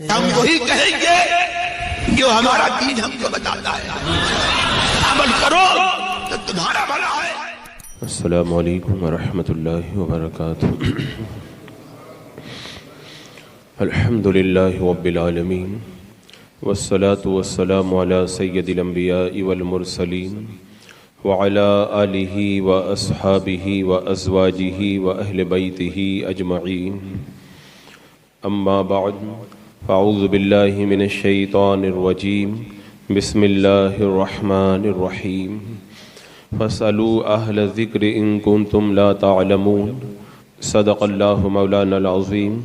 ہم وہی کہیں گے جو ہمارا دین ہم کو بتاتا ہے، عمل کرو تو تمہارا بھلا ہے۔ السلام علیکم ورحمۃ اللہ وبرکاتہ۔ الحمد للہ رب العالمین والصلاة والسلام علی سید الانبیاء والمرسلین وعلی آلہ واصحابہ وازواجہ واہل بیتہ اجمعین، اما بعد فاعوذ باللہ من الشیطان الرجیم، بسم اللہ الرحمن الرحیم۔ فاسألوا اہل الذکر ان کنتم لا تعلمون، صدق اللہ مولانا العظیم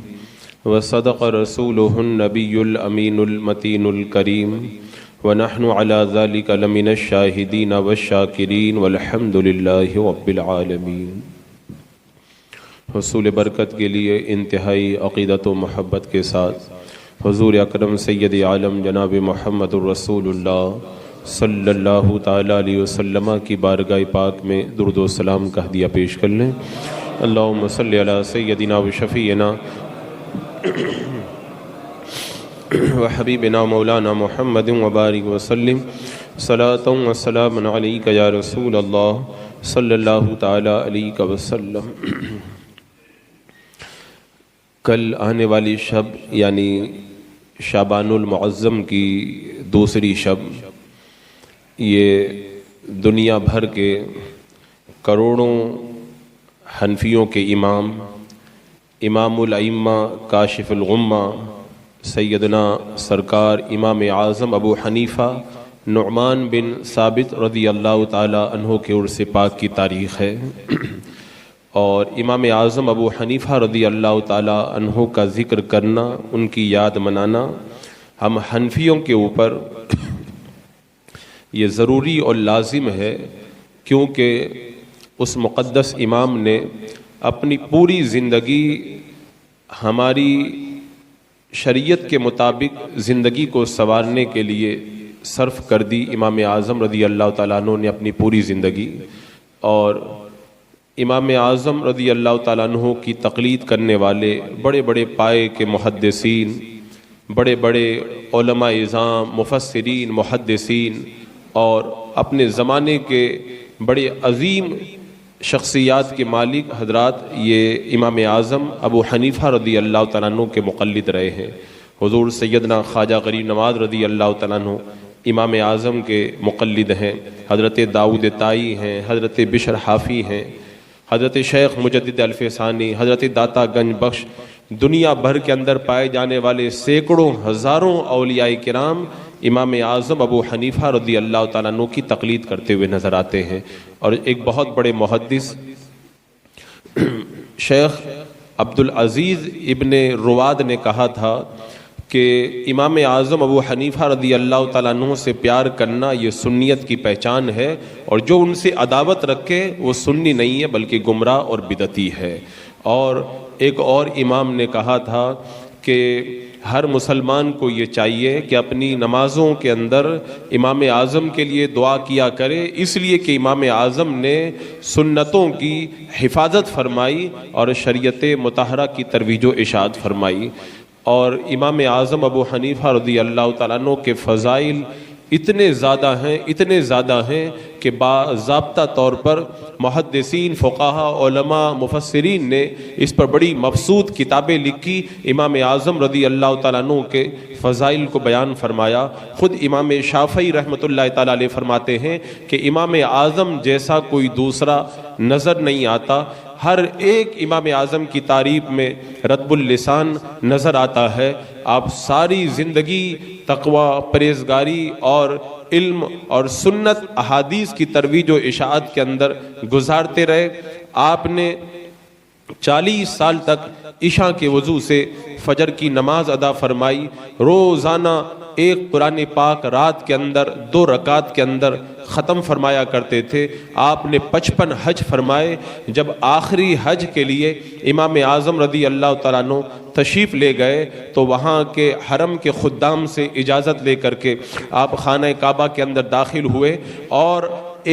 وصدق رسولہ النبی الامین المتین الکریم، ونحن علی ذلک لمن الشاہدین والشاکرین والحمد للہ رب العالمین۔ حصول برکت کے لیے انتہائی عقیدت و محبت کے ساتھ حضور اکرم سید عالم جناب محمد الرسول اللہ صلی اللہ تعالی علیہ وسلم کی بارگاہ پاک میں درود و سلام کا ہدیہ پیش کر لیں۔ اللہم صلی علی سیدنا و شفیعنا و حبیبنا مولانا محمد وبارک وسلم، صلاۃ و سلام علیک یا رسول اللہ صلی اللہ تعالی علیہ وسلم۔ کل آنے والی شب یعنی شعبان المعظم کی دوسری شب، یہ دنیا بھر کے کروڑوں حنفیوں کے امام، امام الائمہ کاشف الغمہ سیدنا سرکار امام اعظم ابو حنیفہ نعمان بن ثابت رضی اللہ تعالی عنہ کے عرس پاک کی تاریخ ہے، اور امام اعظم ابو حنیفہ رضی اللہ تعالی عنہ کا ذکر کرنا، ان کی یاد منانا ہم حنفیوں کے اوپر یہ ضروری اور لازم ہے، کیونکہ اس مقدس امام نے اپنی پوری زندگی ہماری شریعت کے مطابق زندگی کو سنوارنے کے لیے صرف کر دی۔ امام اعظم رضی اللہ تعالیٰ عنہ نے اپنی پوری زندگی، اور امام اعظم رضی اللہ تعالیٰ عنہ کی تقلید کرنے والے بڑے بڑے پائے کے محدثین، بڑے بڑے علماء اعظام، مفسرین، محدثین اور اپنے زمانے کے بڑے عظیم شخصیات کے مالک حضرات، یہ امام اعظم ابو حنیفہ رضی اللہ تعالیٰ عنہ کے مقلد رہے ہیں۔ حضور سیدنا خواجہ غریب نواز رضی اللہ تعالیٰ عنہ امام اعظم کے مقلد ہیں، حضرت داؤد طائی ہیں، حضرت بشر حافی ہیں، حضرت شیخ مجدد الفسانی، حضرت داتا گنج بخش، دنیا بھر کے اندر پائے جانے والے سینکڑوں ہزاروں اولیاء کرام امام اعظم ابو حنیفہ رضی اللہ تعالیٰ عنہ کی تقلید کرتے ہوئے نظر آتے ہیں۔ اور ایک بہت بڑے محدث شیخ عبدالعزیز ابن رواد نے کہا تھا کہ امام اعظم ابو حنیفہ رضی اللہ تعالیٰ عنہ سے پیار کرنا یہ سنیت کی پہچان ہے، اور جو ان سے عداوت رکھے وہ سنی نہیں ہے بلکہ گمراہ اور بدعتی ہے۔ اور ایک اور امام نے کہا تھا کہ ہر مسلمان کو یہ چاہیے کہ اپنی نمازوں کے اندر امام اعظم کے لیے دعا کیا کرے، اس لیے کہ امام اعظم نے سنتوں کی حفاظت فرمائی اور شریعت مطہرہ کی ترویج و اشاعت فرمائی۔ اور امام اعظم ابو حنیفہ رضی اللہ تعالیٰ عنہ کے فضائل اتنے زیادہ ہیں کہ باضابطہ طور پر محدثین، فقہاء، علماء، مفسرین نے اس پر بڑی مبسوط کتابیں لکھی، امام اعظم رضی اللہ تعالیٰ عنہ کے فضائل کو بیان فرمایا۔ خود امام شافعی رحمۃ اللہ تعالیٰ علیہ فرماتے ہیں کہ امام اعظم جیسا کوئی دوسرا نظر نہیں آتا، ہر ایک امام اعظم کی تعریف میں رطب اللسان نظر آتا ہے۔ آپ ساری زندگی تقوی، پرہیزگاری اور علم اور سنت احادیث کی ترویج و اشاعت کے اندر گزارتے رہے۔ آپ نے 40 سال تک عشاء کے وضو سے فجر کی نماز ادا فرمائی، روزانہ ایک قرآن پاک رات کے اندر 2 رکعت کے اندر ختم فرمایا کرتے تھے۔ آپ نے 55 حج فرمائے۔ جب آخری حج کے لیے امام اعظم رضی اللہ تعالیٰ عنہ تشریف لے گئے تو وہاں کے حرم کے خدام سے اجازت لے کر کے آپ خانہ کعبہ کے اندر داخل ہوئے، اور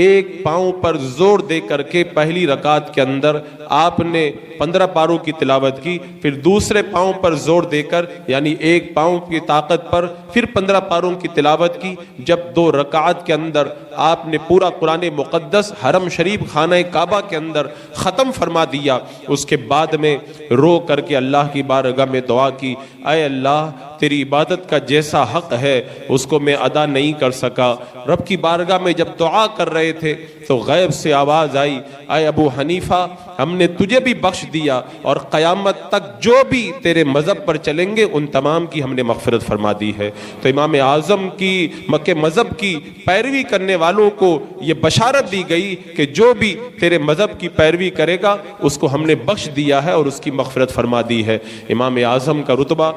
ایک پاؤں پر زور دے کر کے پہلی رکعت کے اندر آپ نے 15 پاروں کی تلاوت کی، پھر دوسرے پاؤں پر زور دے کر یعنی ایک پاؤں کی طاقت پر پھر 15 پاروں کی تلاوت کی۔ جب 2 رکعات کے اندر آپ نے پورا قرآن مقدس حرم شریف خانہ کعبہ کے اندر ختم فرما دیا، اس کے بعد میں رو کر کے اللہ کی بارگاہ میں دعا کی، اے اللہ تیری عبادت کا جیسا حق ہے اس کو میں ادا نہیں کر سکا۔ رب کی بارگاہ میں جب دعا کر رہے تھے تو غیب سے آواز آئی، اے ابو حنیفہ ہم نے تجھے بھی بخش دیا اور قیامت تک جو بھی تیرے مذہب پر چلیں گے ان تمام کی ہم نے مغفرت فرما دی ہے۔ تو امام اعظم کی مکہ مذہب کی پیروی کرنے والوں کو یہ بشارت دی گئی کہ جو بھی تیرے مذہب کی پیروی کرے گا اس کو ہم نے بخش دیا ہے اور اس کی مغفرت فرما دی ہے۔ امام اعظم کا رتبہ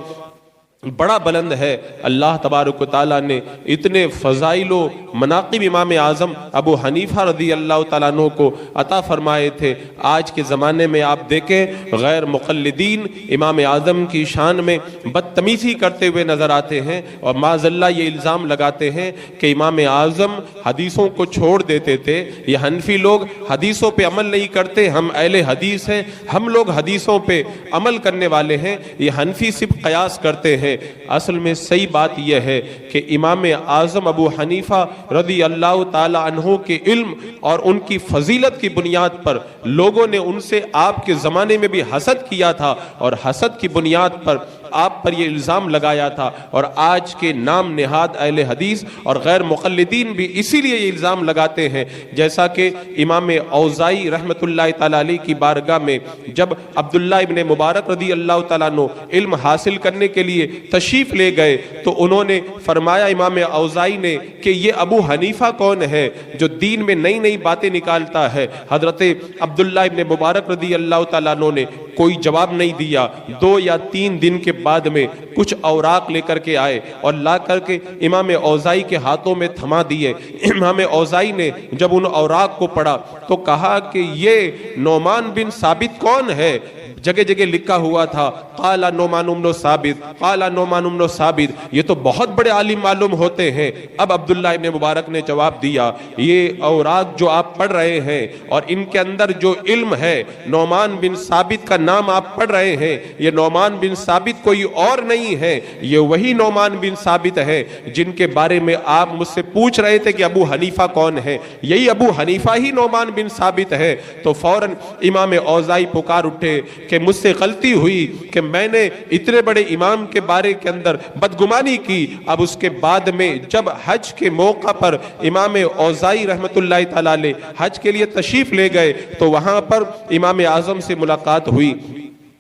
بڑا بلند ہے۔ اللہ تبارک و تعالیٰ نے اتنے فضائل و مناقب امام اعظم ابو حنیفہ رضی اللہ تعالیٰ عنہ کو عطا فرمائے تھے۔ آج کے زمانے میں آپ دیکھیں غیر مقلدین امام اعظم کی شان میں بدتمیزی کرتے ہوئے نظر آتے ہیں اور معاذ اللہ یہ الزام لگاتے ہیں کہ امام اعظم حدیثوں کو چھوڑ دیتے تھے۔ یہ حنفی لوگ حدیثوں پہ عمل نہیں کرتے، ہم اہل حدیث ہیں، ہم لوگ حدیثوں پہ عمل کرنے والے ہیں، یہ حنفی صرف قیاس کرتے ہیں۔ اصل میں صحیح بات یہ ہے کہ امام اعظم ابو حنیفہ رضی اللہ تعالی عنہ کے علم اور ان کی فضیلت کی بنیاد پر لوگوں نے ان سے آپ کے زمانے میں بھی حسد کیا تھا اور حسد کی بنیاد پر آپ پر یہ الزام لگایا تھا، اور آج کے نام نہاد اہل حدیث اور غیر مقلدین بھی اسی لیے یہ الزام لگاتے ہیں۔ جیسا کہ امام اوزاعی رحمت اللہ تعالیٰ علیہ کی بارگاہ میں جب عبداللہ ابن مبارک رضی اللہ تعالیٰ عنہ علم حاصل کرنے کے لیے تشریف لے گئے تو انہوں نے فرمایا امام اوزاعی نے کہ یہ ابو حنیفہ کون ہے جو دین میں نئی نئی باتیں نکالتا ہے۔ حضرت عبداللہ ابن مبارک رضی اللہ تعالیٰ عنہ نے کوئی جواب نہیں دیا۔ 2 یا 3 دن کے بعد میں کچھ اوراق لے کر کے آئے اور لا کر کے امام اوزاعی کے ہاتھوں میں تھما دیے۔ امام اوزاعی نے جب ان اوراق کو پڑھا تو کہا کہ یہ نعمان بن ثابت کون ہے؟ جگہ جگہ لکھا ہوا تھا قال نعمان بن ثابت، قال نعمان بن ثابت، یہ تو بہت بڑے عالم معلوم ہوتے ہیں۔ اب عبداللہ ابن مبارک نے جواب دیا یہ اوراق جو آپ پڑھ رہے ہیں اور ان کے اندر جو علم ہے، نعمان بن ثابت کا نام آپ پڑھ رہے ہیں، یہ نعمان بن ثابت کوئی اور نہیں ہے، یہ وہی نعمان بن ثابت ہے جن کے بارے میں آپ مجھ سے پوچھ رہے تھے کہ ابو حنیفہ کون ہے، یہی ابو حنیفہ ہی نعمان بن ثابت ہے۔ تو فوراً امام اوزاعی پکار اٹھے کہ مجھ سے غلطی ہوئی کہ میں نے اتنے بڑے امام کے بارے کے اندر بدگمانی کی۔ اب اس کے بعد میں جب حج کے موقع پر امام اوزاعی رحمت اللہ تعالیٰ علیہ حج کے لیے تشریف لے گئے تو وہاں پر امام اعظم سے ملاقات ہوئی۔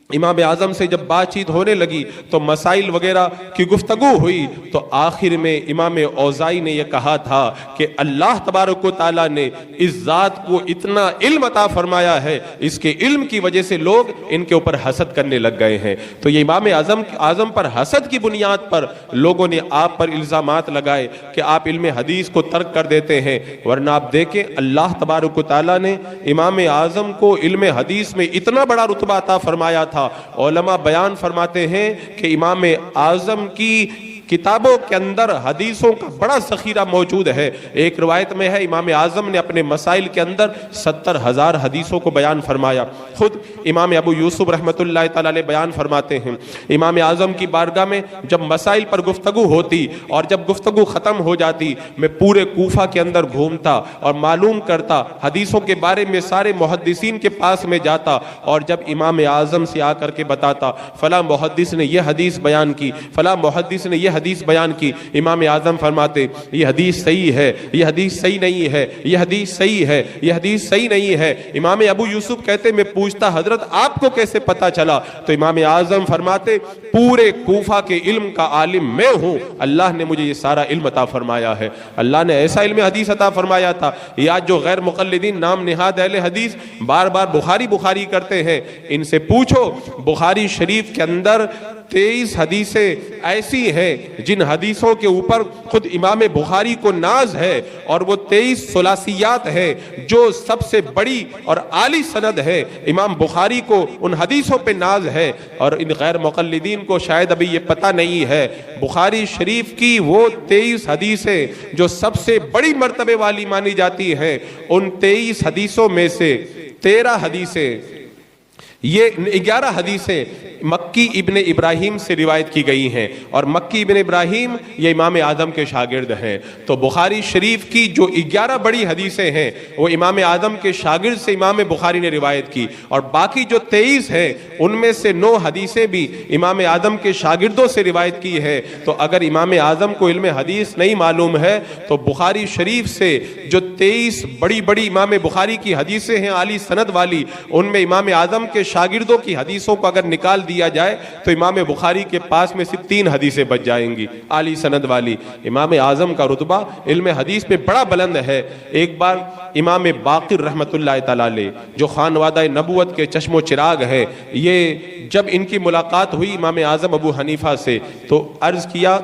امام اعظم سے جب بات چیت ہونے لگی تو مسائل وغیرہ کی گفتگو ہوئی تو آخر میں امام اوزاعی نے یہ کہا تھا کہ اللہ تبارک و تعالیٰ نے اس ذات کو اتنا علم عطا فرمایا ہے، اس کے علم کی وجہ سے لوگ ان کے اوپر حسد کرنے لگ گئے ہیں۔ تو یہ امام اعظم پر حسد کی بنیاد پر لوگوں نے آپ پر الزامات لگائے کہ آپ علم حدیث کو ترک کر دیتے ہیں، ورنہ آپ دیکھیں اللہ تبارک و تعالیٰ نے امام اعظم کو علم حدیث میں اتنا بڑا رتبہ عطا فرمایا تھا۔ علماء بیان فرماتے ہیں کہ امام اعظم کی کتابوں کے اندر حدیثوں کا بڑا ذخیرہ موجود ہے۔ ایک روایت میں ہے امام اعظم نے اپنے مسائل کے اندر 70,000 حدیثوں کو بیان فرمایا۔ خود امام ابو یوسف رحمت اللہ تعالیٰ علیہ بیان فرماتے ہیں امام اعظم کی بارگاہ میں جب مسائل پر گفتگو ہوتی اور جب گفتگو ختم ہو جاتی میں پورے کوفہ کے اندر گھومتا اور معلوم کرتا، حدیثوں کے بارے میں سارے محدثین کے پاس میں جاتا اور جب امام اعظم سے آ کر کے بتاتا فلاں محدث نے یہ حدیث بیان کی، فلاں محدث نے یہ حدیث بیان کی، امام اعظم فرماتے یہ حدیث صحیح ہے، یہ حدیث صحیح نہیں ہے، یہ حدیث صحیح ہے، یہ حدیث صحیح نہیں ہے۔ امام ابو یوسف کہتے میں پوچھتا حضرت آپ کو کیسے پتا چلا؟ تو امام اعظم فرماتے پورے کوفہ کے علم کا عالم میں ہوں، اللہ نے مجھے یہ سارا علم عطا فرمایا ہے۔ اللہ نے ایسا علم حدیث عطا فرمایا تھا۔ یہ آج جو غیر مقلدین نام نہاد اہل حدیث بار بار بخاری کرتے ہیں، ان سے پوچھو بخاری شریف کے اندر 23 حدیثیں ایسی ہیں جن حدیثوں کے اوپر خود امام بخاری کو ناز ہے، اور وہ 23 ثلاثیات ہیں جو سب سے بڑی اور عالی سند ہے۔ امام بخاری کو ان حدیثوں پہ ناز ہے، اور ان غیر مقلدین کو شاید ابھی یہ پتہ نہیں ہے بخاری شریف کی وہ 23 حدیثیں جو سب سے بڑی مرتبے والی مانی جاتی ہیں، ان 23 حدیثوں میں سے 13 حدیثیں یہ 11 حدیثیں مکی ابن ابراہیم سے روایت کی گئی ہیں، اور مکی ابن ابراہیم یہ امام اعظم کے شاگرد ہیں۔ تو بخاری شریف کی جو 11 بڑی حدیثیں ہیں وہ امام اعظم کے شاگرد سے امام بخاری نے روایت کی، اور باقی جو 23 ہیں ان میں سے 9 حدیثیں بھی امام اعظم کے شاگردوں سے روایت کی ہے۔ تو اگر امام اعظم کو علم حدیث نہیں معلوم ہے تو بخاری شریف سے جو 23 بڑی بڑی امام بخاری کی حدیثیں ہیں عالی سند والی، ان میں امام اعظم کے شاگردوں کی حدیثوں کو اگر نکال دیا جائے تو امام بخاری کے پاس میں صرف 3 حدیثیں بچ جائیں گی عالی سند والی۔ امام اعظم کا رتبہ علم حدیث میں بڑا بلند ہے۔ ایک بار امام باقر رحمت اللہ تعالی علیہ جو خانوادہ نبوت کے چشم و چراغ ہے، یہ جب ان کی ملاقات ہوئی امام اعظم ابو حنیفہ سے تو عرض کیا،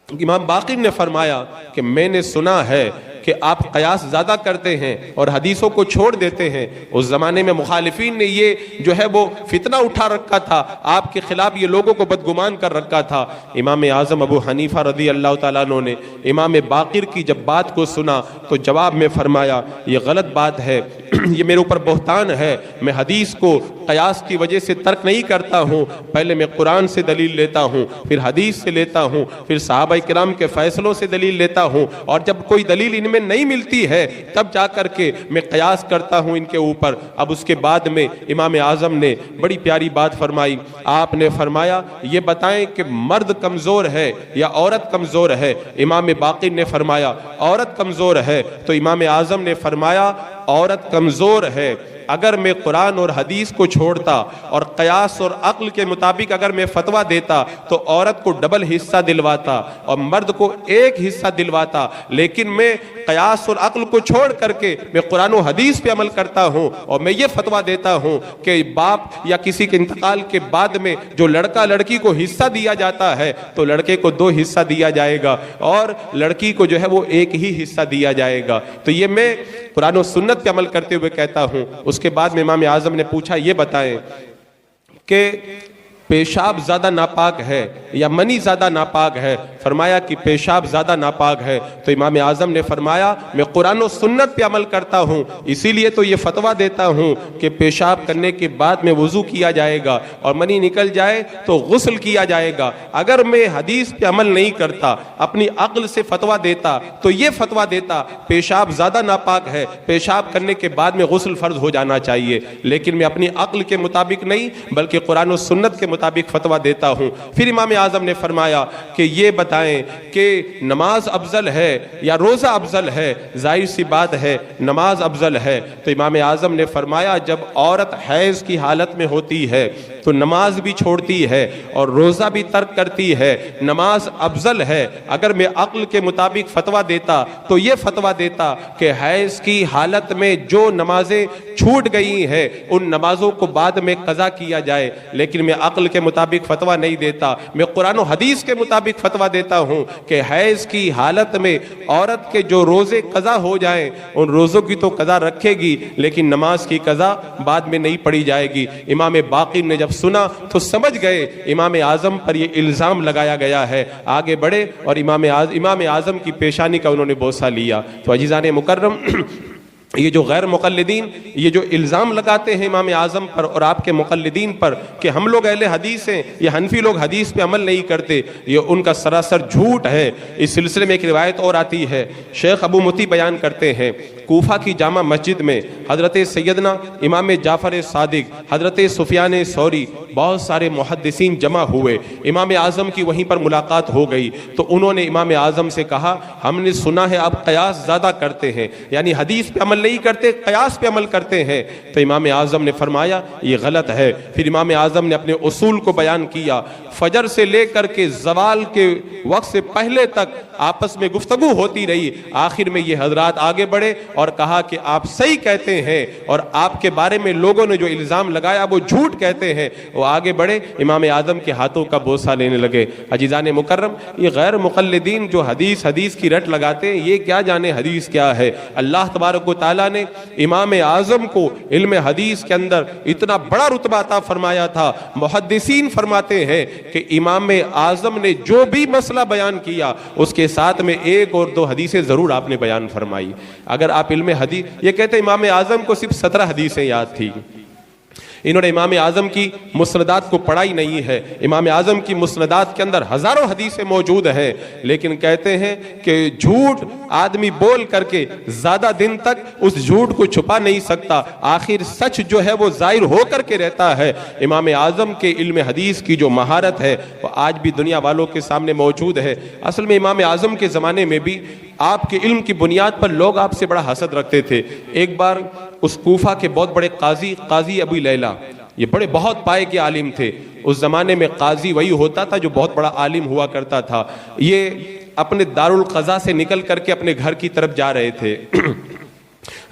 امام باقر نے فرمایا کہ میں نے سنا ہے کہ آپ قیاس زیادہ کرتے ہیں اور حدیثوں کو چھوڑ دیتے ہیں۔ اس زمانے میں مخالفین نے یہ جو ہے وہ فتنہ اٹھا رکھا تھا، آپ کے خلاف یہ لوگوں کو بدگمان کر رکھا تھا۔ امام اعظم ابو حنیفہ رضی اللہ تعالیٰ عنہ نے امام باقر کی جب بات کو سنا تو جواب میں فرمایا یہ غلط بات ہے، یہ میرے اوپر بہتان ہے، میں حدیث کو قیاس کی وجہ سے ترک نہیں کرتا ہوں، پہلے میں قرآن سے دلیل لیتا ہوں، پھر حدیث سے لیتا ہوں، پھر صحابہ کرام کے فیصلوں سے دلیل لیتا ہوں، اور جب کوئی دلیل ان میں نہیں ملتی ہے تب جا کر کے میں قیاس کرتا ہوں ان کے اوپر۔ اب اس کے بعد میں امام اعظم نے بڑی پیاری بات فرمائی، آپ نے فرمایا یہ بتائیں کہ مرد کمزور ہے یا عورت کمزور ہے؟ امام باقر نے فرمایا عورت کمزور ہے، تو امام اعظم نے فرمایا عورت کمزور ہے، اگر میں قرآن اور حدیث کو چھوڑتا اور قیاس اور عقل کے مطابق اگر میں فتویٰ دیتا تو عورت کو ڈبل حصہ دلواتا اور مرد کو ایک حصہ دلواتا، لیکن میں قیاس اور عقل کو چھوڑ کر کے میں قرآن و حدیث پہ عمل کرتا ہوں، اور میں یہ فتویٰ دیتا ہوں کہ باپ یا کسی کے انتقال کے بعد میں جو لڑکا لڑکی کو حصہ دیا جاتا ہے تو لڑکے کو 2 حصہ دیا جائے گا اور لڑکی کو جو ہے وہ 1 ہی حصہ دیا جائے گا۔ تو یہ میں قرآن و سنت پہ عمل کرتے ہوئے کہتا ہوں۔ اس کے بعد میں امام اعظم نے پوچھا یہ بتائیں کہ پیشاب زیادہ ناپاک ہے یا منی زیادہ ناپاک ہے؟ فرمایا کہ پیشاب زیادہ ناپاک ہے۔ تو امام اعظم نے فرمایا میں قرآن و سنت پہ عمل کرتا ہوں، اسی لیے تو یہ فتویٰ دیتا ہوں کہ پیشاب کرنے کے بعد میں وضو کیا جائے گا اور منی نکل جائے تو غسل کیا جائے گا۔ اگر میں حدیث پہ عمل نہیں کرتا، اپنی عقل سے فتویٰ دیتا تو یہ فتویٰ دیتا پیشاب زیادہ ناپاک ہے، پیشاب کرنے کے بعد میں غسل فرض ہو جانا چاہیے، لیکن میں اپنی عقل کے مطابق نہیں بلکہ قرآن و سنت کے مطابق فتویٰ دیتا ہوں۔ پھر امام اعظم نے فرمایا کہ یہ بتائیں کہ نماز افضل ہے یا روزہ افضل ہے؟ ظاہر سی بات ہے نماز افضل ہے۔ تو امام اعظم نے فرمایا جب عورت حیض کی حالت میں ہوتی ہے تو نماز بھی چھوڑتی ہے اور روزہ بھی ترک کرتی ہے، نماز افضل ہے۔ اگر میں عقل کے مطابق فتویٰ دیتا تو یہ فتویٰ دیتا کہ حیض کی حالت میں جو نمازیں چھوٹ گئی ہیں ان نمازوں کو بعد میں قضا کیا جائے، لیکن میں عقل کے مطابق فتویٰ نہیں دیتا، میں قرآن و حدیث کے مطابق فتویٰ دیتا ہوں کہ حیض کی حالت میں عورت کے جو روزے قضا ہو جائیں ان روزوں کی تو قضا رکھے گی لیکن نماز کی قضا بعد میں نہیں پڑی جائے گی۔ امام باقر نے جب سنا تو سمجھ گئے امام اعظم پر یہ الزام لگایا گیا ہے، آگے بڑھے اور امام اعظم کی پیشانی کا انہوں نے بوسہ لیا۔ تو عزیزان مکرم، یہ جو غیر مقلدین یہ جو الزام لگاتے ہیں امام اعظم پر اور آپ کے مقلدین پر کہ ہم لوگ اہل حدیث ہیں، یہ حنفی لوگ حدیث پہ عمل نہیں کرتے، یہ ان کا سراسر جھوٹ ہے۔ اس سلسلے میں ایک روایت اور آتی ہے، شیخ ابو متی بیان کرتے ہیں کوفہ کی جامع مسجد میں حضرت سیدنا امام جعفر صادق، حضرت سفیان ثوری، بہت سارے محدثین جمع ہوئے، امام اعظم کی وہیں پر ملاقات ہو گئی تو انہوں نے امام اعظم سے کہا ہم نے سنا ہے آپ قیاس زیادہ کرتے ہیں، یعنی حدیث پہ عمل نہیں کرتے قیاس پہ عمل کرتے ہیں۔ تو امام اعظم نے فرمایا یہ غلط ہے۔ پھر امام اعظم نے اپنے اصول کو بیان کیا، فجر سے لے کر کے زوال کے وقت سے پہلے تک آپس میں گفتگو ہوتی رہی، آخر میں یہ حضرات آگے بڑھے اور کہا کہ آپ صحیح کہتے ہیں اور آپ کے بارے میں لوگوں نے جو الزام لگایا وہ جھوٹ کہتے ہیں۔ وہ آگے بڑھے، امام اعظم کے ہاتھوں کا بوسہ لینے لگے۔ عزیزان مکرم، یہ غیر مقلدین جو حدیث کی رٹ لگاتے ہیں، یہ کیا جانے حدیث کیا ہے۔ اللہ تبارک و تعالیٰ نے امام اعظم کو علم حدیث کے اندر اتنا بڑا رتبہ عطا فرمایا تھا۔ محدثین فرماتے ہیں کہ امام اعظم نے جو بھی مسئلہ بیان کیا اس کے ساتھ میں 1 اور 2 حدیثیں ضرور آپ نے بیان فرمائی۔ اگر آپ علم حدیث، یہ کہتے ہیں امام اعظم کو صرف 17 حدیثیں یاد تھی، انہوں نے امام اعظم کی مسندات کو پڑھا ہی نہیں ہے. امام اعظم کی مسندات کے اندر ہزاروں حدیثیں موجود ہیں, لیکن کہتے ہیں کہ جھوٹ آدمی بول کر کے زیادہ دن تک اس جھوٹ کو چھپا نہیں سکتا, آخر سچ جو ہے وہ ظاہر ہو کر کے رہتا ہے. امام اعظم کے علم حدیث کی جو مہارت ہے وہ آج بھی دنیا والوں کے سامنے موجود ہے. اصل میں امام اعظم کے زمانے میں بھی آپ کے علم کی بنیاد پر لوگ آپ سے بڑا حسد رکھتے تھے. ایک بار اس کوفہ کے بہت بڑے قاضی ابو لیلہ, یہ بڑے بہت پائے کے عالم تھے. اس زمانے میں قاضی وہی ہوتا تھا جو بہت بڑا عالم ہوا کرتا تھا. یہ اپنے دارالقضاء سے نکل کر کے اپنے گھر کی طرف جا رہے تھے.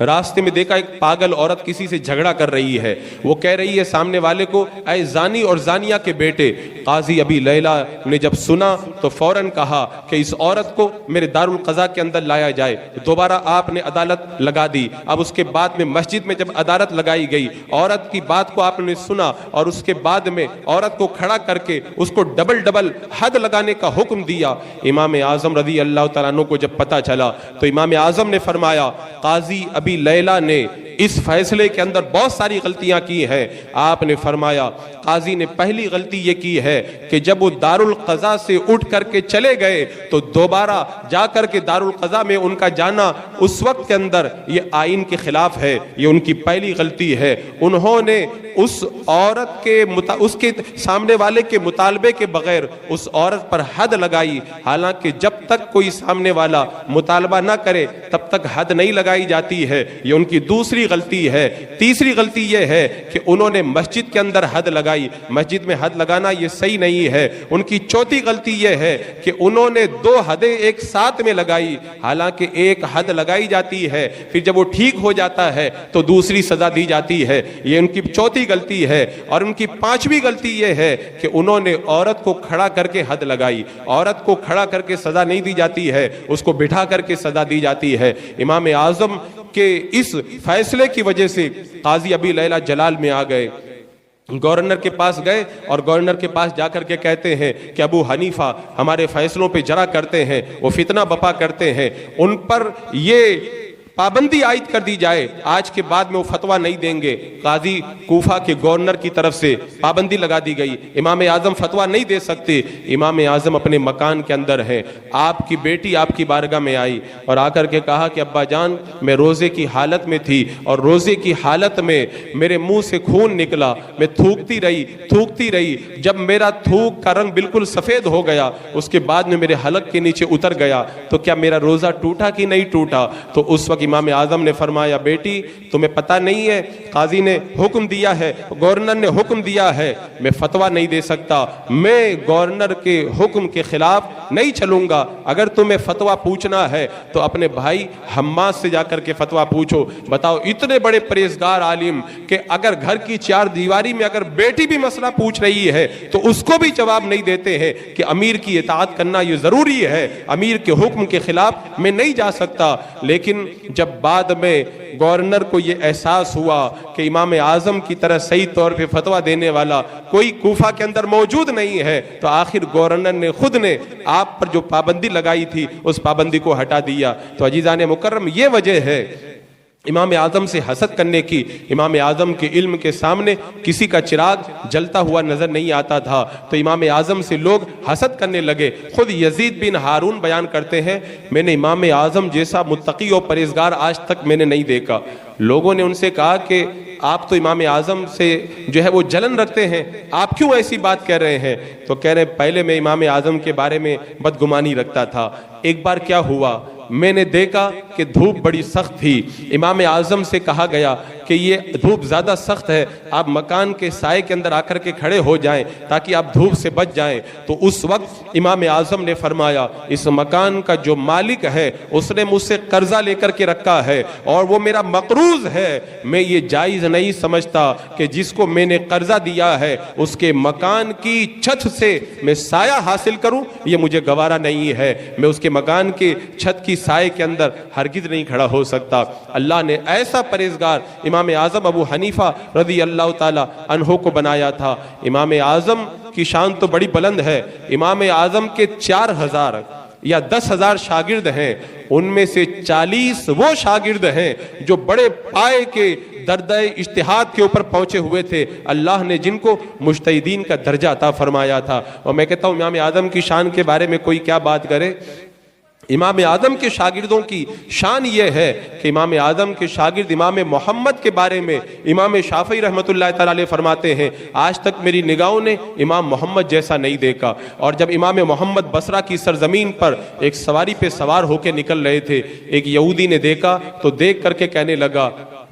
راستے میں دیکھا ایک پاگل عورت کسی سے جھگڑا کر رہی ہے. وہ کہہ رہی ہے سامنے والے کو, اے زانی اور زانیہ کے بیٹے. قاضی ابی لیلہ نے جب سنا تو فوراً کہا کہ اس عورت کو میرے دارالقضاء کے اندر لایا جائے. دوبارہ آپ نے عدالت لگا دی. اب اس کے بعد میں مسجد میں جب عدالت لگائی گئی, عورت کی بات کو آپ نے سنا اور اس کے بعد میں عورت کو کھڑا کر کے اس کو ڈبل حد لگانے کا حکم دیا. امام اعظم رضی اللہ تعالیٰ عنہ کو جب پتہ چلا تو امام اعظم نے فرمایا قاضی ابی لیلہ نے اس فیصلے کے اندر بہت ساری غلطیاں کی ہیں. آپ نے فرمایا قاضی نے پہلی غلطی یہ کی ہے کہ جب وہ دارالقضاء سے اٹھ کر کے چلے گئے تو دوبارہ جا کر کے دارالقضاء میں ان کا جانا اس وقت کے اندر یہ آئین کے خلاف ہے. یہ ان کی پہلی غلطی ہے. انہوں نے اس عورت کے اس کے سامنے والے کے مطالبے کے بغیر اس عورت پر حد لگائی, حالانکہ جب تک کوئی سامنے والا مطالبہ نہ کرے تب تک حد نہیں لگائی جاتی ہے. یہ ان کی دوسری غلطی ہے. تیسری غلطی یہ ہے کہ انہوں نے مسجد کے اندر حد لگائی. مسجد میں حد لگانا یہ صحیح نہیں ہے. ان کی چوتھی غلطی یہ ہے کہ انہوں نے دو حدیں ایک ساتھ میں لگائی, حالانکہ ایک حد لگائی جاتی ہے, پھر جب وہ ٹھیک ہو جاتا ہے تو دوسری سزا دی جاتی ہے. یہ ان کی چوتھی غلطی ہے. اور ان کی پانچویں غلطی یہ ہے کہ انہوں نے عورت کو کھڑا کر کے حد لگائی. عورت کو کھڑا کر کے سزا نہیں دی جاتی ہے, اس کو بٹھا کر کے سزا دی جاتی ہے. امام اعظم کہ اس فیصلے کی وجہ سے قاضی ابی لیلہ جلال میں آ گئے. گورنر کے پاس گئے اور گورنر کے پاس جا کر کے کہتے ہیں کہ ابو حنیفہ ہمارے فیصلوں پہ جرا کرتے ہیں, وہ فتنہ بپا کرتے ہیں, ان پر یہ پابندی عائد کر دی جائے, آج کے بعد میں وہ فتویٰ نہیں دیں گے. قاضی کوفہ کے گورنر کی طرف سے پابندی لگا دی گئی, امام اعظم فتویٰ نہیں دے سکتے. امام اعظم اپنے مکان کے اندر ہیں. آپ کی بیٹی آپ کی بارگاہ میں آئی اور آ کر کے کہا کہ ابا جان میں روزے کی حالت میں تھی اور روزے کی حالت میں میرے منہ سے خون نکلا, میں تھوکتی رہی. جب میرا تھوک کا رنگ بالکل سفید ہو گیا اس کے بعد میں میرے حلق کے نیچے اتر گیا, تو کیا میرا روزہ ٹوٹا کہ نہیں ٹوٹا؟ تو اس وقت امام اعظم نے فرمایا بیٹی تمہیں پتہ نہیں ہے, قاضی نے حکم دیا ہے, گورنر نے حکم دیا ہے, میں فتویٰ نہیں دے سکتا, میں گورنر کے حکم کے خلاف نہیں چلوں گا. اگر تمہیں فتویٰ پوچھنا ہے تو اپنے بھائی حماد سے جا کر کے فتویٰ پوچھو. بتاؤ اتنے بڑے پرہیزگار عالم کہ اگر گھر کی چار دیواری میں اگر بیٹی بھی مسئلہ پوچھ رہی ہے تو اس کو بھی جواب نہیں دیتے ہیں کہ امیر کی اطاعت کرنا یہ ضروری ہے, امیر کے حکم کے خلاف میں نہیں جا سکتا. لیکن جب بعد میں گورنر کو یہ احساس ہوا کہ امام اعظم کی طرح صحیح طور پہ فتویٰ دینے والا کوئی کوفہ کے اندر موجود نہیں ہے, تو آخر گورنر نے خود نے آپ پر جو پابندی لگائی تھی اس پابندی کو ہٹا دیا. تو عزیزان مکرم یہ وجہ ہے امام اعظم سے حسد کرنے کی. امام اعظم کے علم کے سامنے کسی کا چراغ جلتا ہوا نظر نہیں آتا تھا, تو امام اعظم سے لوگ حسد کرنے لگے. خود یزید بن ہارون بیان کرتے ہیں میں نے امام اعظم جیسا متقی و پرہیزگار آج تک میں نے نہیں دیکھا. لوگوں نے ان سے کہا کہ آپ تو امام اعظم سے جو ہے وہ جلن رکھتے ہیں, آپ کیوں ایسی بات کہہ رہے ہیں؟ تو کہہ رہے پہلے میں امام اعظم کے بارے میں بدگمانی رکھتا تھا. ایک بار کیا ہوا, میں نے دیکھا کہ دھوپ بڑی سخت تھی. امام اعظم سے کہا گیا کہ یہ دھوپ زیادہ سخت ہے, آپ مکان کے سائے کے اندر آ کر کے کھڑے ہو جائیں تاکہ آپ دھوپ سے بچ جائیں. تو اس وقت امام اعظم نے فرمایا اس مکان کا جو مالک ہے اس نے مجھ سے قرضہ لے کر کے رکھا ہے اور وہ میرا مقروض ہے. میں یہ جائز نہیں سمجھتا کہ جس کو میں نے قرضہ دیا ہے اس کے مکان کی چھت سے میں سایہ حاصل کروں, یہ مجھے گوارا نہیں ہے. میں اس کے مکان کے چھت کی سائے کے اندر ہرگز نہیں کھڑا ہو سکتا. اللہ نے ایسا پرہیزگار امام اعظم ابو حنیفہ رضی اللہ تعالی عنہ کو بنایا تھا. امام اعظم کی شان تو بڑی بلند ہے. امام اعظم کے 4000 یا 10,000 شاگرد ہیں, ان میں سے 40 وہ شاگرد ہیں جو بڑے پائے کے دردہ اجتہاد کے اوپر پہنچے ہوئے تھے، اللہ نے جن کو مجتہدین کا درجہ عطا فرمایا تھا۔ اور میں کہتا ہوں امام اعظم کی شان کے بارے میں کوئی کیا بات کرے، امام اعظم کے شاگردوں کی شان یہ ہے کہ امام اعظم کے شاگرد امام محمد کے بارے میں امام شافعی رحمۃ اللہ تعالی علیہ فرماتے ہیں آج تک میری نگاہوں نے امام محمد جیسا نہیں دیکھا۔ اور جب امام محمد بصرہ کی سرزمین پر ایک سواری پہ سوار ہو کے نکل رہے تھے، ایک یہودی نے دیکھا تو دیکھ کر کے کہنے لگا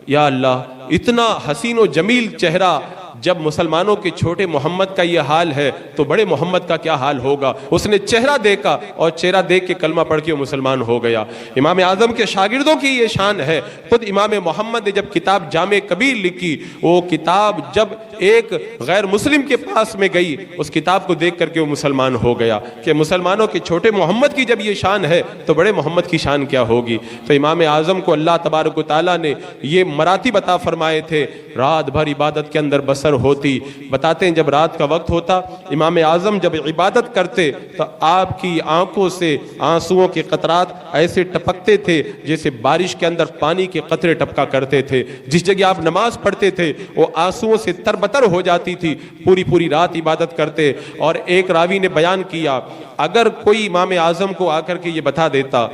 یا اللہ، اتنا حسین و جمیل چہرہ جب مسلمانوں کے چھوٹے محمد کا یہ حال ہے تو بڑے محمد کا کیا حال ہوگا۔ اس نے چہرہ دیکھا اور چہرہ دیکھ کے کلمہ پڑھ کے وہ مسلمان ہو گیا۔ امام اعظم کے شاگردوں کی یہ شان ہے۔ خود امام محمد نے جب کتاب جامع کبیر لکھی، وہ کتاب جب ایک غیر مسلم کے پاس میں گئی، اس کتاب کو دیکھ کر کے وہ مسلمان ہو گیا کہ مسلمانوں کے چھوٹے محمد کی جب یہ شان ہے تو بڑے محمد کی شان کیا ہوگی۔ تو امام اعظم کو اللہ تبارک و تعالیٰ نے یہ مراتب عطا فرمائے تھے، رات بھر عبادت کے اندر بسر ہوتی۔ بتاتے ہیں جب رات کا وقت ہوتا، امام اعظم جب عبادت کرتے تو آپ کی آنکھوں سے آنسوؤں کے قطرات ایسے ٹپکتے تھے جیسے بارش کے اندر پانی کے قطرے ٹپکا کرتے تھے۔ جس جگہ آپ نماز پڑھتے تھے وہ آنسوؤں سے تربتر ہو جاتی تھی، پوری رات عبادت کرتے۔ اور ایک راوی نے بیان کیا اگر کوئی امام اعظم کو آ کر کے یہ بتا دیتا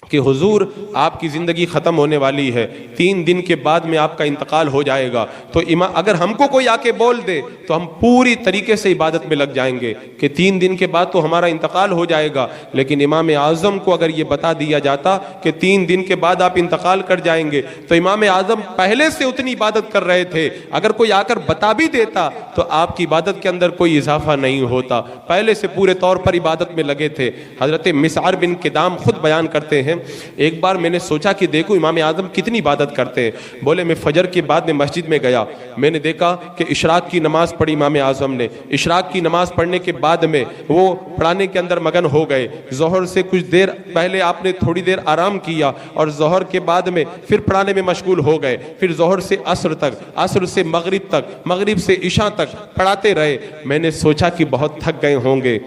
کہ حضور آپ کی زندگی ختم ہونے والی ہے، 3 دن کے بعد میں آپ کا انتقال ہو جائے گا، تو اگر ہم کو کوئی آ کے بول دے تو ہم پوری طریقے سے عبادت میں لگ جائیں گے کہ 3 دن کے بعد تو ہمارا انتقال ہو جائے گا۔ لیکن امام اعظم کو اگر یہ بتا دیا جاتا کہ 3 دن کے بعد آپ انتقال کر جائیں گے تو امام اعظم پہلے سے اتنی عبادت کر رہے تھے، اگر کوئی آ کر بتا بھی دیتا تو آپ کی عبادت کے اندر کوئی اضافہ نہیں ہوتا، پہلے سے پورے طور پر عبادت میں لگے تھے۔ حضرت مسعر بن کدام خود بیان کرتے ہیں ایک بار میں نے سوچا کہ دیکھو امام اعظم کتنی عبادت کرتے ہیں، بولے میں فجر کے بعد میں مسجد میں گیا، میں نے دیکھا کہ اشراق کی نماز پڑھی امام اعظم نے، اشراق کی نماز پڑھنے کے بعد میں وہ پڑھانے کے اندر مگن ہو گئے، ظہر سے کچھ دیر پہلے آپ نے تھوڑی دیر آرام کیا اور ظہر کے بعد میں پھر پڑھانے میں مشغول ہو گئے، پھر ظہر سے عصر تک، عصر سے مغرب تک، مغرب سے عشاء تک پڑھاتے رہے۔ میں نے سوچا کہ بہت تھک گئے ہوں گے،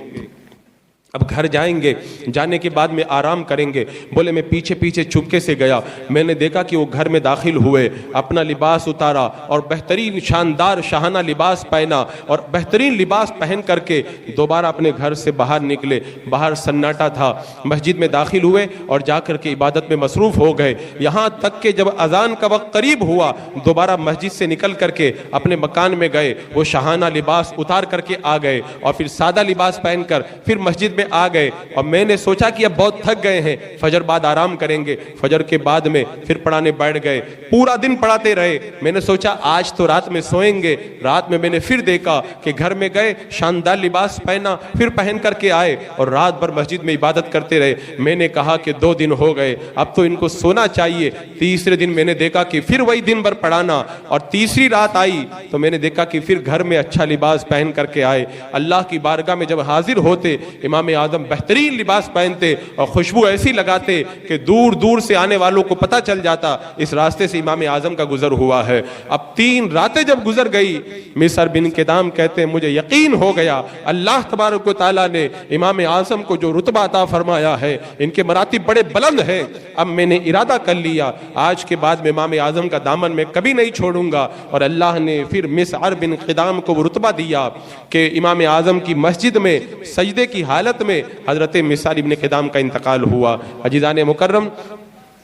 اب گھر جائیں گے، جانے کے بعد میں آرام کریں گے۔ بولے میں پیچھے چپکے سے گیا، میں نے دیکھا کہ وہ گھر میں داخل ہوئے، اپنا لباس اتارا اور بہترین شاندار شاہانہ لباس پہنا اور بہترین لباس پہن کر کے دوبارہ اپنے گھر سے باہر نکلے۔ باہر سناٹا تھا، مسجد میں داخل ہوئے اور جا کر کے عبادت میں مصروف ہو گئے، یہاں تک کہ جب اذان کا وقت قریب ہوا دوبارہ مسجد سے نکل کر کے اپنے مکان میں گئے، وہ شاہانہ لباس اتار کر کے آ گئے اور پھر سادہ لباس پہن کر پھر مسجد میں آ گئے۔ اور میں نے سوچا کہ اب بہت تھک گئے ہیں، فجر بعد آرام کریں گے، فجر کے بعد میں پھر پڑھانے بیٹھ گئے، پورا دن پڑھاتے رہے۔ میں نے سوچا آج تو رات میں سوئیں گے، رات میں نے پھر دیکھا کہ گھر میں گئے، شاندار لباس پہنا، پھر پہن کر کے آئے اور رات بھر مسجد میں عبادت کرتے رہے۔ میں نے کہا کہ 2 دن ہو گئے، اب تو ان کو سونا چاہیے۔ تیسرے دن میں نے دیکھا کہ پھر وہی دن بھر پڑھانا، اور تیسری رات آئی تو میں نے دیکھا کہ پھر گھر میں اچھا لباس پہن کر کے آئے۔ اللہ کی بارگاہ میں جب حاضر ہوتے امام اعظم بہترین لباس پہنتے اور خوشبو ایسی لگاتے کہ دور دور سے آنے والوں کو پتہ چل جاتا اس راستے سے امام اعظم کا گزر ہوا ہے۔ اب 3 راتیں جب گزر گئی، مسعر بن کدام کہتے ہیں مجھے یقین ہو گیا اللہ تبارک و تعالیٰ نے امام اعظم کو جو رتبہ عطا فرمایا ہے، ان کے مراتب بڑے بلند ہیں۔ اب میں نے ارادہ کر لیا آج کے بعد میں امام اعظم کا دامن میں کبھی نہیں چھوڑوں گا، اور اللہ نے پھر مسعر بن کدام کو وہ رتبہ دیا کہ امام اعظم کی مسجد میں سجدے کی حالت میں حضرت مسعر بن کدام کا انتقال ہوا۔ عزیزان مکرم،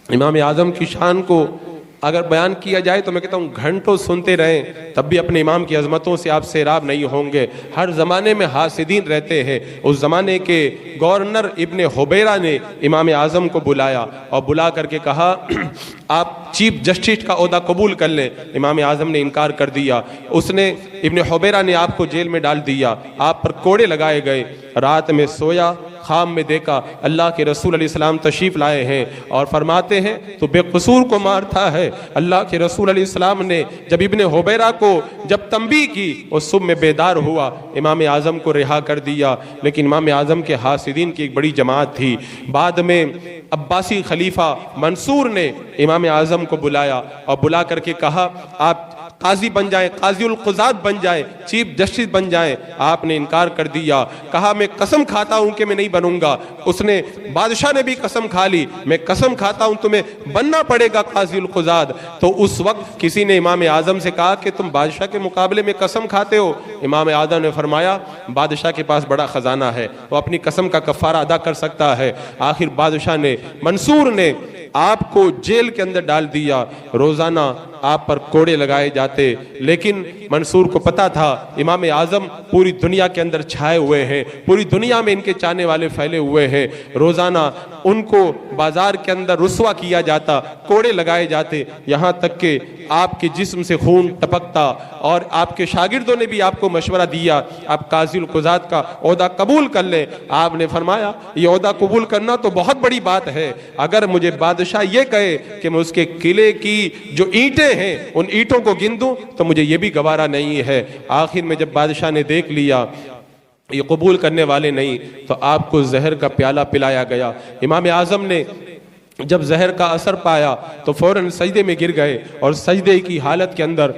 امام اعظم کی شان کو اگر بیان کیا جائے تو میں کہتا ہوں گھنٹوں سنتے رہیں تب بھی اپنے امام کی عظمتوں سے آپ سیراب نہیں ہوں گے۔ ہر زمانے میں حاسدین رہتے ہیں۔ اس زمانے کے گورنر ابن حبیرہ نے امام اعظم کو بلایا اور بلا کر کے کہا آپ چیف جسٹس کا عہدہ قبول کر لیں۔ امام اعظم نے انکار کر دیا۔ اس نے ابن حبیرہ نے آپ کو جیل میں ڈال دیا، آپ پر کوڑے لگائے گئے۔ رات میں سویا، خواب میں دیکھا اللہ کے رسول علیہ السلام تشریف لائے ہیں اور فرماتے ہیں تو بے قصور کو مارتا ہے۔ اللہ کے رسول علیہ السلام نے جب ابن حبیرہ کو جب تنبیہ کی وہ صبح میں بیدار ہوا، امام اعظم کو رہا کر دیا۔ لیکن امام اعظم کے حاسدین کی ایک بڑی جماعت تھی۔ بعد میں عباسی خلیفہ منصور نے امام اعظم کو بلایا اور بلا کر کے کہا آپ قاضی بن جائیں، قاضی القضات بن جائیں، چیف جسٹس بن جائیں، آپ نے انکار کر دیا، کہا میں قسم کھاتا ہوں کہ میں نہیں بنوں گا۔ اس نے بادشاہ نے بھی قسم کھا لی، میں قسم کھاتا ہوں تمہیں بننا پڑے گا قاضی القضات۔ تو اس وقت کسی نے امام اعظم سے کہا کہ تم بادشاہ کے مقابلے میں قسم کھاتے ہو؟ امام اعظم نے فرمایا بادشاہ کے پاس بڑا خزانہ ہے، وہ اپنی قسم کا کفارہ ادا کر سکتا ہے۔ آخر بادشاہ نے، منصور نے آپ کو جیل کے اندر ڈال دیا، روزانہ آپ پر کوڑے لگائے جاتے، لیکن منصور کو پتا تھا امام اعظم پوری دنیا کے اندر چھائے ہوئے ہیں، پوری دنیا میں ان کے چاہنے والے پھیلے ہوئے ہیں، روزانہ ان کو بازار کے اندر رسوا کیا جاتا، کوڑے لگائے جاتے، یہاں تک کہ آپ کے جسم سے خون ٹپکتا، اور آپ کے شاگردوں نے بھی آپ کو مشورہ دیا آپ قاضی القضات کا عہدہ قبول کر لیں۔ آپ نے فرمایا یہ عہدہ قبول کرنا تو بہت بڑی بات ہے، اگر مجھے بادشاہ یہ کہے کہ میں اس کے قلعے کی جو اینٹیں ہیں ان اینٹوں کو گن دوں تو مجھے یہ بھی گوارا نہیں ہے۔ آخر میں جب بادشاہ نے دیکھ لیا یہ قبول کرنے والے نہیں تو آپ کو زہر کا پیالہ پلایا گیا۔ امام اعظم نے جب زہر کا اثر پایا تو فوراً سجدے میں گر گئے، اور سجدے کی حالت کے اندر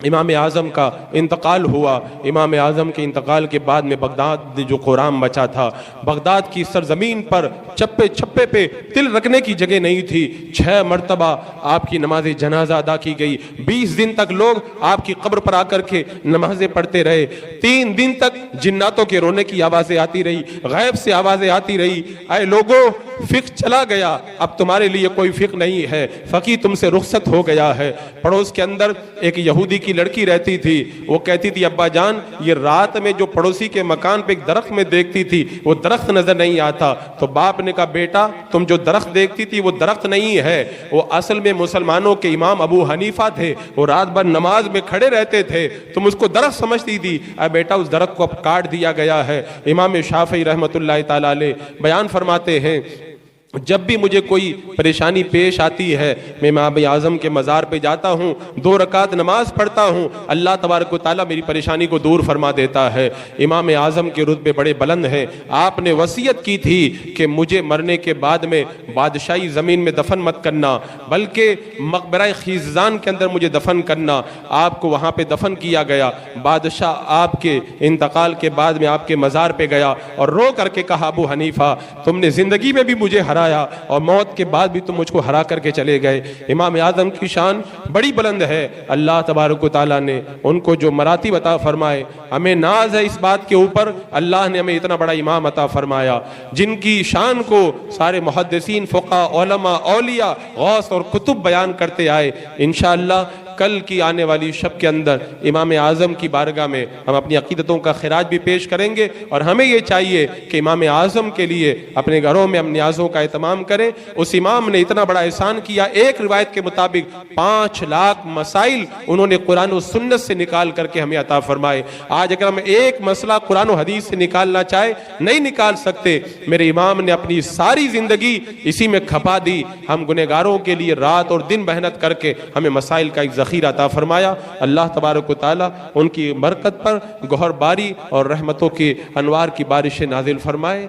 امام اعظم کا انتقال ہوا۔ امام اعظم کے انتقال کے بعد میں بغداد میں جو قرام مچا تھا، بغداد کی سرزمین پر چپے چپے پہ تل رکھنے کی جگہ نہیں تھی، 6 مرتبہ آپ کی نماز جنازہ ادا کی گئی، 20 دن تک لوگ آپ کی قبر پر آ کر کے نمازیں پڑھتے رہے، 3 دن تک جناتوں کے رونے کی آوازیں آتی رہی، غیب سے آوازیں آتی رہی، اے لوگوں فقہ چلا گیا، اب تمہارے لیے کوئی فقہ نہیں ہے، فقیہ تم سے رخصت ہو گیا ہے۔ پڑوس کے اندر ایک یہودی کی لڑکی رہتی تھی، وہ کہتی تھی ابا جان یہ رات میں جو پڑوسی کے مکان پہ ایک درخت میں دیکھتی تھی وہ درخت نظر نہیں آتا، تو باپ نے کہا بیٹا تم جو درخت دیکھتی تھی وہ درخت نہیں ہے، وہ اصل میں مسلمانوں کے امام ابو حنیفہ تھے، وہ رات بھر نماز میں کھڑے رہتے تھے، تم اس کو درخت سمجھتی تھی، اے بیٹا اس درخت کو اب کاٹ دیا گیا ہے۔ امام شافعی رحمۃ اللہ تعالی علیہ بیان فرماتے ہیں جب بھی مجھے کوئی پریشانی پیش آتی ہے میں امام اعظم کے مزار پہ جاتا ہوں، 2 رکعت نماز پڑھتا ہوں، اللہ تبارک و تعالیٰ میری پریشانی کو دور فرما دیتا ہے۔ امام اعظم کے رتبے بڑے بلند ہیں۔ آپ نے وصیت کی تھی کہ مجھے مرنے کے بعد میں بادشاہی زمین میں دفن مت کرنا بلکہ مقبرہ خیزان کے اندر مجھے دفن کرنا۔ آپ کو وہاں پہ دفن کیا گیا۔ بادشاہ آپ کے انتقال کے بعد میں آپ کے مزار پہ گیا اور رو کر کے کہا ابو حنیفہ تم نے زندگی میں بھی مجھے اور موت کے بعد بھی تم مجھ کو ہرا کر کے چلے گئے۔ امام اعظم کی شان بڑی بلند ہے، اللہ تبارک و تعالیٰ نے ان کو جو مراتب عطا فرمائے، ہمیں ناز ہے اس بات کے اوپر اللہ نے ہمیں اتنا بڑا امام عطا فرمایا جن کی شان کو سارے محدثین، فقہ، علماء، اولیاء، غوث اور کتب بیان کرتے آئے۔ انشاءاللہ کل کی آنے والی شب کے اندر امام اعظم کی بارگاہ میں ہم اپنی عقیدتوں کا خراج بھی پیش کریں گے، اور ہمیں یہ چاہیے کہ امام اعظم کے لیے اپنے گھروں میں ہم نیازوں کا اہتمام کریں۔ اس امام نے اتنا بڑا احسان کیا، ایک روایت کے مطابق 5 لاکھ مسائل انہوں نے قرآن و سنت سے نکال کر کے ہمیں عطا فرمائے۔ آج اگر ہم ایک مسئلہ قرآن و حدیث سے نکالنا چاہے نہیں نکال سکتے، میرے امام نے اپنی ساری زندگی اسی میں کھپا دی۔ ہم گنہگاروں کے لیے رات اور دن محنت کر کے ہمیں مسائل کا ایک ذخیرہ عطا فرمایا۔ اللہ تبارک و تعالیٰ ان کی برکت پر گوہر باری اور رحمتوں کے انوار کی بارشیں نازل فرمائے۔